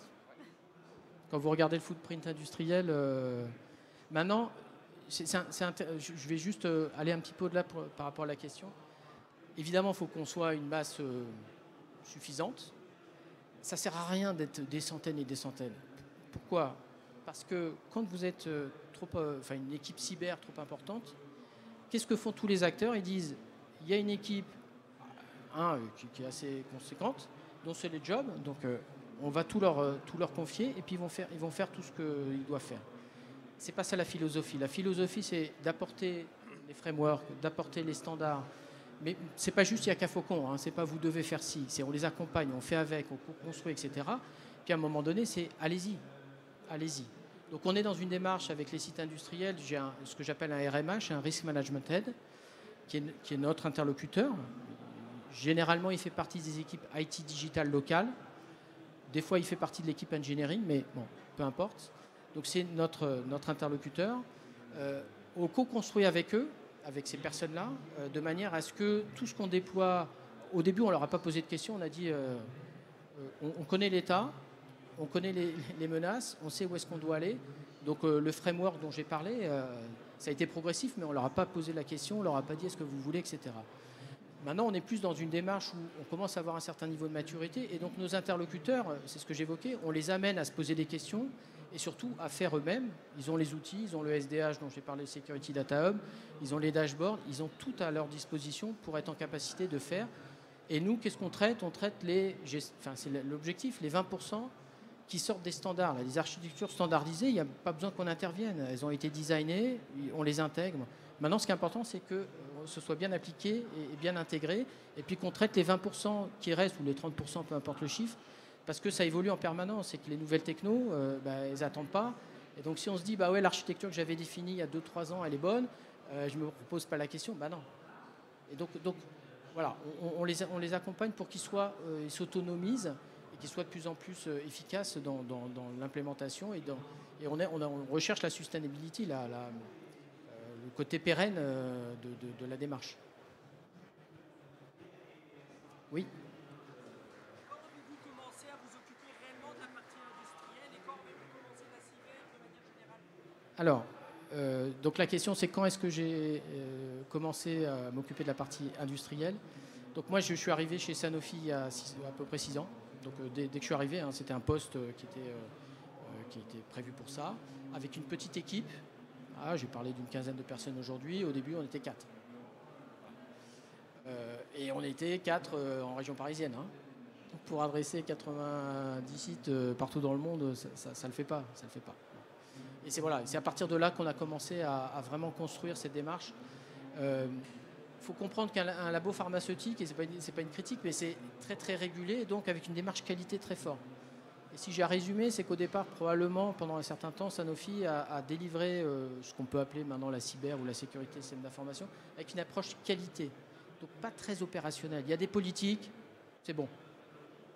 Quand vous regardez le footprint industriel, maintenant, je vais juste aller un petit peu au-delà par rapport à la question. Évidemment, il faut qu'on soit une masse suffisante. Ça ne sert à rien d'être des centaines et des centaines. Pourquoi? Parce que quand vous êtes une équipe cyber trop importante, qu'est-ce que font tous les acteurs? Ils disent, il y a une équipe qui est assez conséquente, dont c'est les jobs, donc on va tout leur confier, et puis ils vont faire tout ce qu'ils doivent faire. C'est pas ça la philosophie. La philosophie, c'est d'apporter les frameworks, d'apporter les standards. Mais c'est pas juste il y a qu'à Faucon, hein, c'est pas vous devez faire ci, c'est on les accompagne, on fait avec, on construit, etc. Puis à un moment donné, c'est allez-y. Donc on est dans une démarche avec les sites industriels, j'ai ce que j'appelle un RMH, un Risk Management Head, qui est notre interlocuteur. Généralement, il fait partie des équipes IT digital locales. Des fois, il fait partie de l'équipe engineering, mais bon, peu importe. Donc c'est notre interlocuteur. On co-construit avec eux, avec ces personnes-là, de manière à ce que tout ce qu'on déploie, au début, on ne leur a pas posé de questions, on a dit, on connaît l'État, on connaît les menaces, on sait où est-ce qu'on doit aller. Donc le framework dont j'ai parlé, ça a été progressif, mais on ne leur a pas posé la question, on ne leur a pas dit est-ce que vous voulez, etc. Maintenant, on est plus dans une démarche où on commence à avoir un certain niveau de maturité. Et donc, nos interlocuteurs, c'est ce que j'évoquais, on les amène à se poser des questions et surtout à faire eux-mêmes. Ils ont les outils, ils ont le SDH dont j'ai parlé, Security Data Hub, ils ont les dashboards, ils ont tout à leur disposition pour être en capacité de faire. Et nous, qu'est-ce qu'on traite? On traite c'est l'objectif, les 20% qui sortent des standards. Les architectures standardisées, il n'y a pas besoin qu'on intervienne. Elles ont été designées, on les intègre. Maintenant, ce qui est important, c'est que ce soit bien appliqué et bien intégré, et puis qu'on traite les 20% qui restent, ou les 30%, peu importe le chiffre, parce que ça évolue en permanence, et que les nouvelles technos, elles n'attendent pas. Et donc si on se dit, bah ouais, l'architecture que j'avais définie il y a 2-3 ans, elle est bonne, je ne me pose pas la question, bah non. Et donc voilà, on les accompagne pour qu'ils s'autonomisent, et qu'ils soient de plus en plus efficaces dans l'implémentation, et on recherche la sustainability, le côté pérenne de la démarche. Oui. Quand avez-vous commencé à vous occuper réellement de la partie industrielle et quand avez-vous commencé la cyber de manière générale? Alors, donc la question c'est quand est-ce que j'ai commencé à m'occuper de la partie industrielle. Donc moi je suis arrivé chez Sanofi il y a à peu près 6 ans. Donc dès que je suis arrivé, hein, c'était un poste qui était prévu pour ça, avec une petite équipe. Ah, j'ai parlé d'une quinzaine de personnes aujourd'hui. Au début, on était 4. Et on était 4 en région parisienne. Hein. Pour adresser 90 sites partout dans le monde, ça le fait pas. Ça le fait pas. Et c'est à partir de là qu'on a commencé à vraiment construire cette démarche. Faut comprendre qu'un labo pharmaceutique, et c'est pas une critique, mais c'est très très régulé, et donc avec une démarche qualité très forte. Et si j'ai à résumer, c'est qu'au départ, probablement, pendant un certain temps, Sanofi a délivré ce qu'on peut appeler maintenant la cyber ou la sécurité système d'information, avec une approche qualité. Donc pas très opérationnelle. Il y a des politiques, c'est bon.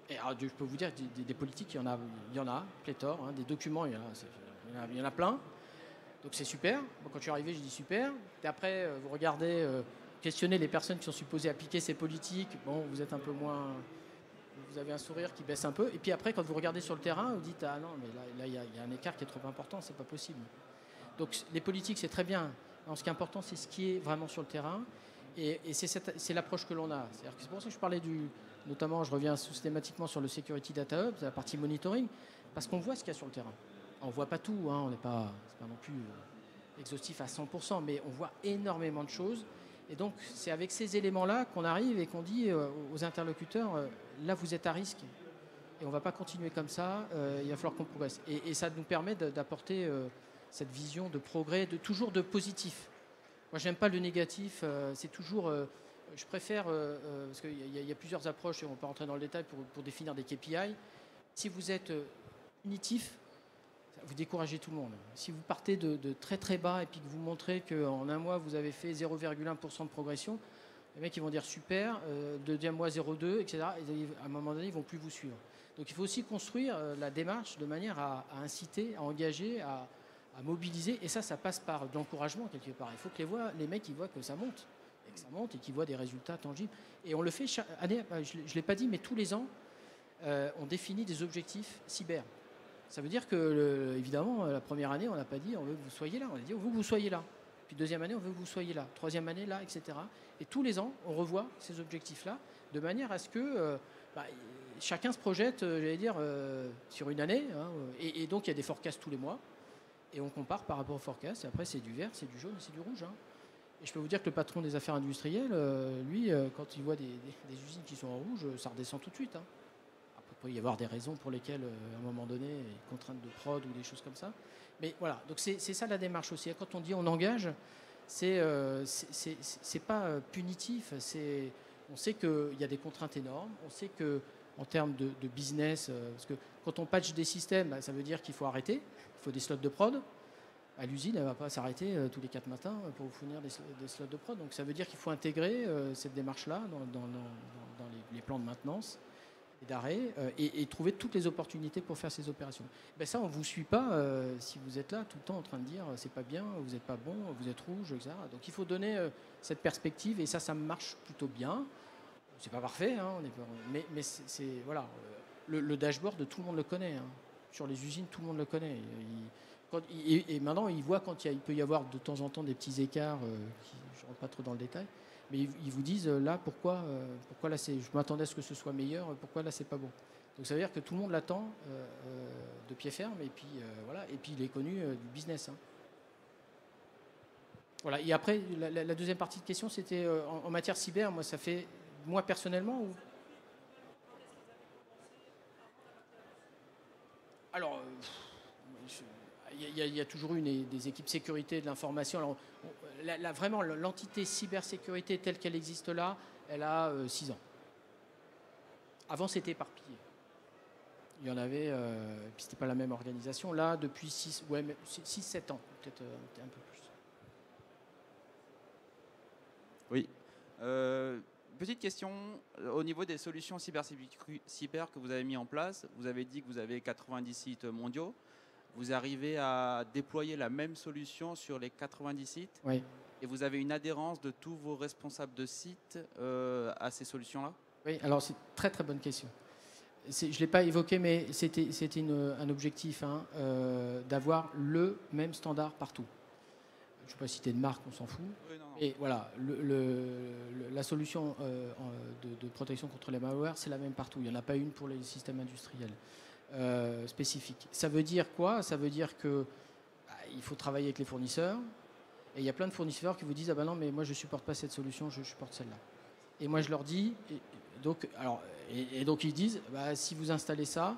Et alors, je peux vous dire, des politiques, il y en a pléthore. Hein, des documents, il y en a plein. Donc c'est super. Moi, quand je suis arrivé, j'ai dit super. Et après, vous regardez, questionnez les personnes qui sont supposées appliquer ces politiques. Bon, vous êtes un peu moins... Vous avez un sourire qui baisse un peu. Et puis après, quand vous regardez sur le terrain, vous dites, ah non, mais là, il y a un écart qui est trop important, c'est pas possible. Donc les politiques, c'est très bien. Alors, ce qui est important, c'est ce qui est vraiment sur le terrain. Et c'est l'approche que l'on a. C'est pour ça que je parlais notamment, je reviens systématiquement sur le Security Data Hub, la partie monitoring, parce qu'on voit ce qu'il y a sur le terrain. On ne voit pas tout, hein, c'est pas non plus exhaustif à 100%, mais on voit énormément de choses. Et donc, c'est avec ces éléments-là qu'on arrive et qu'on dit aux interlocuteurs, là, vous êtes à risque. Et on ne va pas continuer comme ça, il va falloir qu'on progresse. Et ça nous permet d'apporter cette vision de progrès, toujours de positif. Moi, j'aime pas le négatif, c'est toujours... je préfère, parce qu'il y a plusieurs approches, et on peut rentrer dans le détail pour définir des KPI. Si vous êtes punitif, vous découragez tout le monde. Si vous partez de très très bas et puis que vous montrez qu'en un mois, vous avez fait 0,1% de progression, les mecs ils vont dire super, deuxième mois 0,2, etc. Et à un moment donné, ils ne vont plus vous suivre. Donc il faut aussi construire la démarche de manière à inciter, à engager, à mobiliser. Et ça passe par de l'encouragement quelque part. Il faut que les mecs ils voient que ça monte. Et que ça monte et qu'ils voient des résultats tangibles. Et on le fait chaque année, je ne l'ai pas dit, mais tous les ans, on définit des objectifs cyber. Ça veut dire que, évidemment, la première année, on n'a pas dit on veut que vous soyez là. On a dit on veut que vous soyez là. Puis deuxième année, on veut que vous soyez là. Troisième année, là, etc. Et tous les ans, on revoit ces objectifs-là de manière à ce que chacun se projette, j'allais dire, sur une année. Hein, et donc, il y a des forecasts tous les mois. Et on compare par rapport aux forecasts. Et après, c'est du vert, c'est du jaune, c'est du rouge. Hein. Et je peux vous dire que le patron des affaires industrielles, lui, quand il voit des usines qui sont en rouge, ça redescend tout de suite. Hein. Il peut y avoir des raisons pour lesquelles, à un moment donné, contraintes de prod ou des choses comme ça. Mais voilà, donc c'est ça la démarche aussi. Quand on dit on engage, c'est pas punitif. On sait qu'il y a des contraintes énormes. On sait qu'en termes de business, parce que quand on patch des systèmes, ça veut dire qu'il faut arrêter. Il faut des slots de prod. À l'usine, elle ne va pas s'arrêter tous les 4 matins pour vous fournir des slots de prod. Donc ça veut dire qu'il faut intégrer cette démarche-là dans les plans de maintenance et d'arrêt et trouver toutes les opportunités pour faire ces opérations. Ben ça, on ne vous suit pas si vous êtes là tout le temps en train de dire c'est pas bien, vous n'êtes pas bon, vous êtes rouge, etc. Donc il faut donner cette perspective et ça marche plutôt bien. C'est pas parfait, hein, mais c'est voilà, le dashboard, tout le monde le connaît. Hein. Sur les usines, tout le monde le connaît. Et maintenant, il voit quand il peut y avoir de temps en temps des petits écarts, je ne rentre pas trop dans le détail, Mais ils vous disent là pourquoi là je m'attendais à ce que ce soit meilleur, pourquoi là c'est pas bon. Donc ça veut dire que tout le monde l'attend de pied ferme et puis voilà, et puis il est connu du business. Hein. Voilà. Et après la deuxième partie de question c'était en matière cyber, moi ça fait moi personnellement ou alors il y a toujours eu des équipes sécurité de l'information. Alors, vraiment, l'entité cybersécurité telle qu'elle existe là, elle a 6 ans. Avant, c'était éparpillé. Il y en avait, puis c'était pas la même organisation. Là, depuis 6-7 ans, peut-être un peu plus. Oui. Petite question, au niveau des solutions cyber que vous avez mis en place, vous avez dit que vous avez 90 sites mondiaux. Vous arrivez à déployer la même solution sur les 90 sites oui. Et vous avez une adhérence de tous vos responsables de sites à ces solutions-là? Oui, alors c'est une très très bonne question. Je ne l'ai pas évoqué, mais c'était un objectif d'avoir le même standard partout. Je ne vais pas citer de marque, on s'en fout. Oui, non. Et voilà, la solution de protection contre les malwares, c'est la même partout. Il n'y en a pas une pour les systèmes industriels spécifiques. Ça veut dire quoi? Ça veut dire que il faut travailler avec les fournisseurs. Et il y a plein de fournisseurs qui vous disent « Ah ben non, mais moi je ne supporte pas cette solution, je supporte celle-là. » Et moi je leur dis... Donc ils disent bah, si vous installez ça,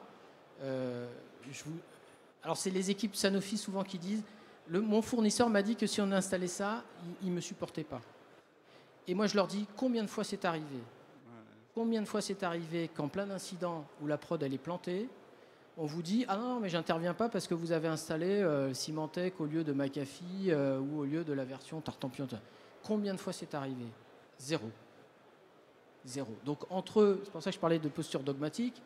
alors c'est les équipes Sanofi souvent qui disent mon fournisseur m'a dit que si on installait ça, il ne me supportait pas. Et moi je leur dis combien de fois c'est arrivé? Combien de fois c'est arrivé qu'en plein incident où la prod elle est plantée, on vous dit ah non mais j'interviens pas parce que vous avez installé Symantec au lieu de McAfee ou au lieu de la version Tartampion. Combien de fois c'est arrivé? Zéro. Donc entre eux, c'est pour ça que je parlais de posture dogmatique,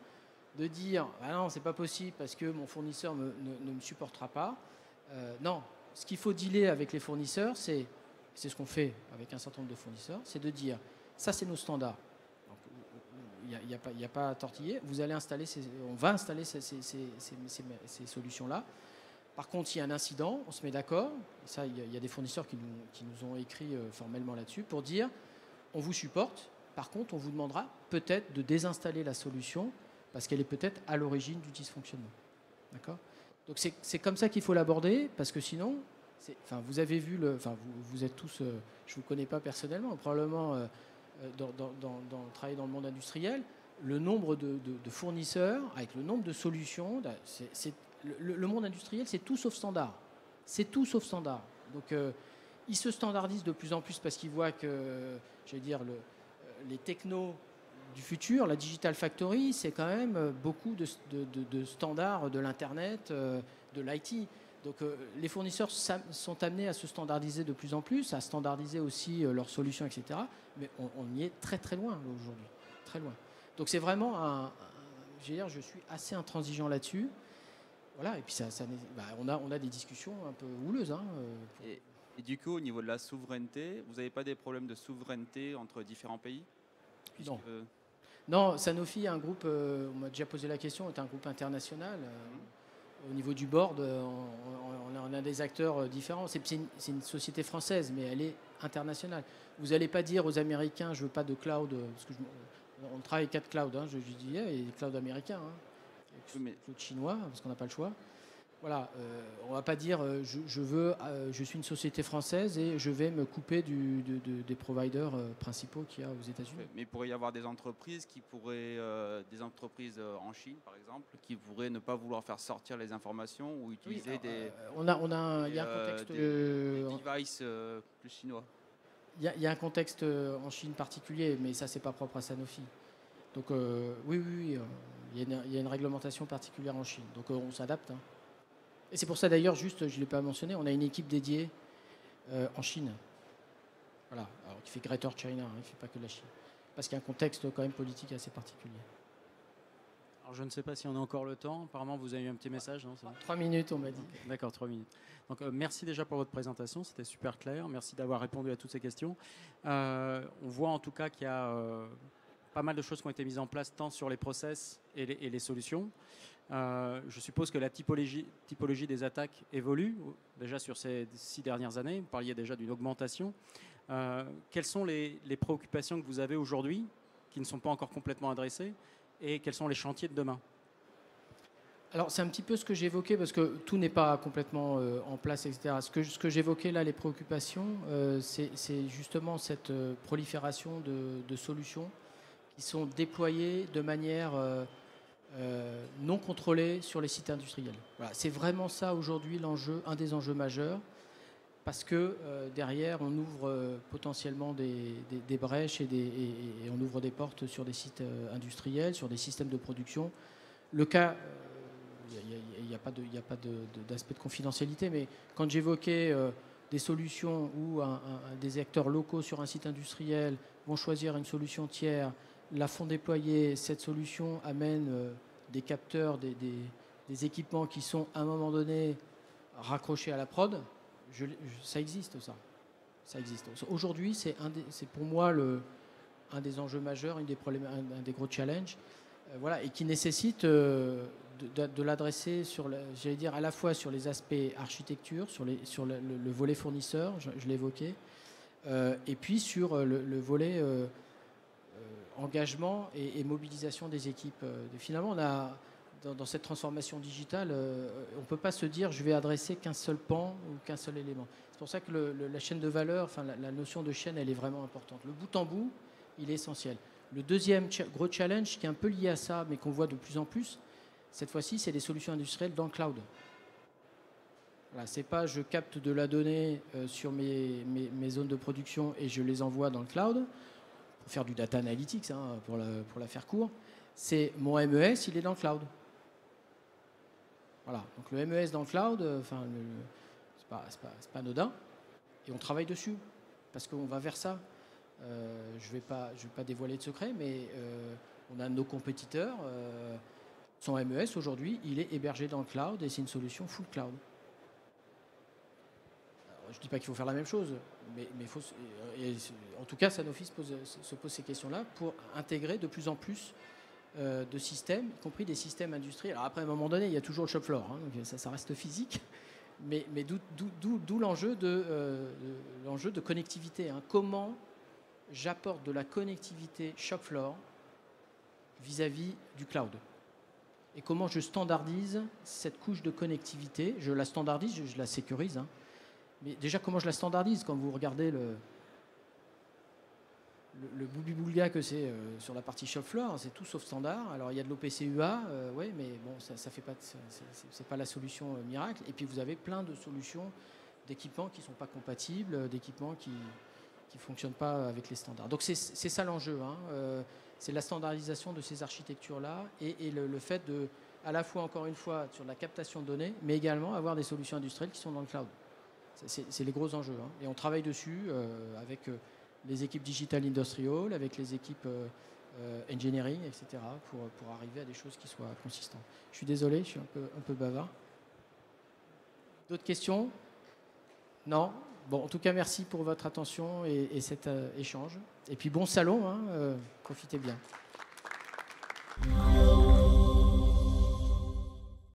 de dire ah non c'est pas possible parce que mon fournisseur ne me supportera pas. Non, ce qu'il faut dealer avec les fournisseurs, c'est ce qu'on fait avec un certain nombre de fournisseurs, c'est de dire ça c'est nos standards. Il n'y a pas à tortiller. On va installer ces solutions-là. Par contre, s'il y a un incident, on se met d'accord. Ça, il y a des fournisseurs qui nous ont écrit formellement là-dessus pour dire on vous supporte. Par contre, on vous demandera peut-être de désinstaller la solution parce qu'elle est peut-être à l'origine du dysfonctionnement. D'accord ? Donc c'est comme ça qu'il faut l'aborder parce que sinon, vous avez vu vous êtes tous, je ne vous connais pas personnellement, probablement travailler dans le monde industriel, le nombre de fournisseurs avec le nombre de solutions, le monde industriel, c'est tout sauf standard. C'est tout sauf standard. Donc ils se standardisent de plus en plus parce qu'ils voient que, j'allais dire, les technos du futur, la Digital Factory, c'est quand même beaucoup de standards de l'Internet, de l'IT. Donc les fournisseurs sont amenés à se standardiser de plus en plus, à standardiser aussi leurs solutions, etc. Mais on y est très très loin aujourd'hui, très loin. Donc c'est vraiment je suis assez intransigeant là-dessus. Voilà, et puis on a des discussions un peu houleuses. Et du coup, au niveau de la souveraineté, vous n'avez pas des problèmes de souveraineté entre différents pays? Non. Non, Sanofi, un groupe, on m'a déjà posé la question, est un groupe international. Au niveau du board, on a des acteurs différents. C'est une société française, mais elle est internationale. Vous n'allez pas dire aux Américains, je ne veux pas de cloud, parce que on travaille 4 clouds, je dis, et des clouds américains, cloud chinois, parce qu'on n'a pas le choix. Voilà, on ne va pas dire je suis une société française et je vais me couper des providers principaux qu'il y a aux États-Unis. Mais il pourrait y avoir des entreprises des entreprises en Chine par exemple, qui pourraient ne pas vouloir faire sortir les informations ou utiliser des devices plus chinois. Il y a un contexte en Chine particulier, mais ça c'est pas propre à Sanofi. Donc oui, il y a une réglementation particulière en Chine. Donc on s'adapte. Et c'est pour ça d'ailleurs, juste, je ne l'ai pas mentionné, on a une équipe dédiée en Chine. Voilà, alors qui fait Greater China, il ne fait pas que la Chine. Parce qu'il y a un contexte quand même politique assez particulier. Alors je ne sais pas si on a encore le temps. Apparemment, vous avez eu un petit message. Non, 3 minutes, on m'a dit. D'accord, 3 minutes. Donc merci déjà pour votre présentation, c'était super clair. Merci d'avoir répondu à toutes ces questions. On voit en tout cas qu'il y a pas mal de choses qui ont été mises en place tant sur les process et les solutions. Je suppose que la typologie des attaques évolue déjà sur ces 6 dernières années. Vous parliez déjà d'une augmentation. Quelles sont les préoccupations que vous avez aujourd'hui qui ne sont pas encore complètement adressées et quels sont les chantiers de demain? Alors, c'est un petit peu ce que j'évoquais, parce que tout n'est pas complètement en place, etc. Ce que j'évoquais là, les préoccupations, c'est justement cette prolifération de solutions qui sont déployées de manière non contrôlée sur les sites industriels. Voilà, c'est vraiment ça aujourd'hui l'enjeu, un des enjeux majeurs, parce que derrière, on ouvre potentiellement des brèches et on ouvre des portes sur des sites industriels, sur des systèmes de production. Le cas... Il n'y a pas d'aspect de confidentialité, mais quand j'évoquais des solutions où des acteurs locaux sur un site industriel vont choisir une solution tiers, la font déployer, cette solution amène des capteurs, des équipements qui sont à un moment donné raccrochés à la prod, ça existe ça. Ça existe. Aujourd'hui, c'est pour moi un des enjeux majeurs, un des gros challenges, voilà, et qui nécessite de l'adresser j'allais dire, à la fois sur les aspects architecture, sur le volet fournisseur, je l'évoquais, et puis sur le volet engagement et mobilisation des équipes. Finalement, on a, dans cette transformation digitale, on ne peut pas se dire je vais adresser qu'un seul pan ou qu'un seul élément. C'est pour ça que la chaîne de valeur, enfin la notion de chaîne, elle est vraiment importante. Le bout en bout, il est essentiel. Le deuxième gros challenge qui est un peu lié à ça, mais qu'on voit de plus en plus, cette fois-ci, c'est des solutions industrielles dans le cloud. Voilà, c'est pas je capte de la donnée sur mes zones de production et je les envoie dans le cloud pour faire du data analytics, hein, pour la faire court. C'est mon MES, il est dans le cloud. Voilà, donc le MES dans le cloud, c'est pas anodin, et on travaille dessus parce qu'on va vers ça. Je vais pas dévoiler de secret, mais on a nos compétiteurs. Son MES aujourd'hui, il est hébergé dans le cloud et c'est une solution full cloud. Alors, je ne dis pas qu'il faut faire la même chose, mais en tout cas, Sanofi se pose ces questions-là pour intégrer de plus en plus de systèmes, y compris des systèmes industriels. Alors après, à un moment donné, il y a toujours le shop floor, hein, donc ça reste physique, mais d'où l'enjeu de connectivité. Hein. Comment j'apporte de la connectivité shop floor vis-à-vis du cloud? Et comment je standardise cette couche de connectivité? Je la standardise, je la sécurise. Hein. Mais déjà, comment je la standardise? Quand vous regardez le bouli-boulga que c'est sur la partie shop floor, c'est tout sauf standard. Alors, il y a de l'OPC-UA, ouais, mais bon, ça fait pas, c'est pas la solution miracle. Et puis, vous avez plein de solutions d'équipements qui ne sont pas compatibles, d'équipements qui ne fonctionnent pas avec les standards. Donc, c'est ça l'enjeu. Hein. C'est la standardisation de ces architectures-là et le fait de, à la fois, encore une fois, sur la captation de données, mais également avoir des solutions industrielles qui sont dans le cloud. C'est les gros enjeux. Hein. Et on travaille dessus avec les équipes Digital Industrial, avec les équipes Engineering, etc., pour arriver à des choses qui soient consistantes. Je suis désolé, je suis un peu bavard. D'autres questions? Non? Bon, en tout cas, merci pour votre attention et cet échange. Et puis, bon salon, hein, profitez bien.